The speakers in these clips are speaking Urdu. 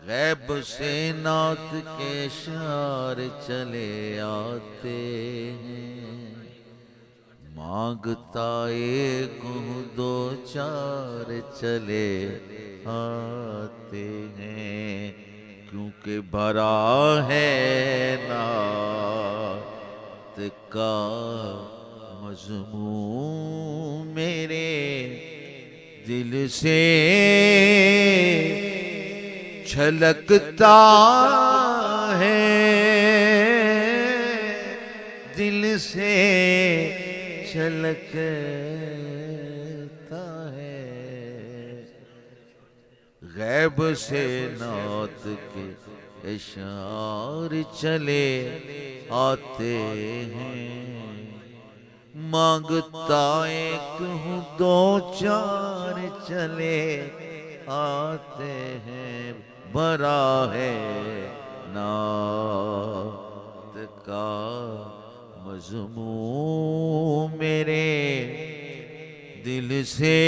غیب سے نعت کے اشعار چلے آتے ہیں، مانگتا ایک ہوں دو چار چلے آتے ہیں، کیونکہ بھرا ہے نعت کا مضمون میرے دل سے چھلکتا ہے، دل سے چھلکتا ہے۔ غیب سے نعت کے اشعار چلے آتے ہیں، مانگتا ایک ہوں دو چار چلے آتے ہیں، بھرا ہے نعت کا مضمون میرے دل سے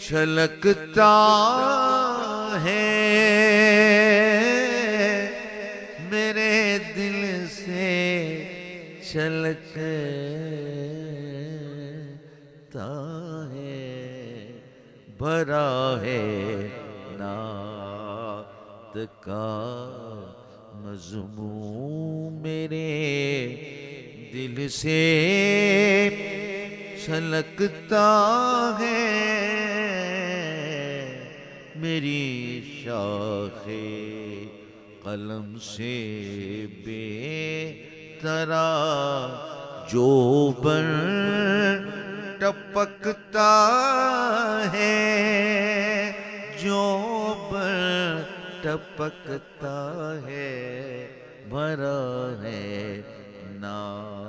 چھلکتا ہے، میرے دل سے چھلکتا ہے، بھرا ہے نعت کا مضمون میرے دل سے چھلکتا ہے، میری شاخ قلم سے بے طرح جو بر ٹپکتا ہے، جو بر ٹپکتا ہے، بھرا ہے نعت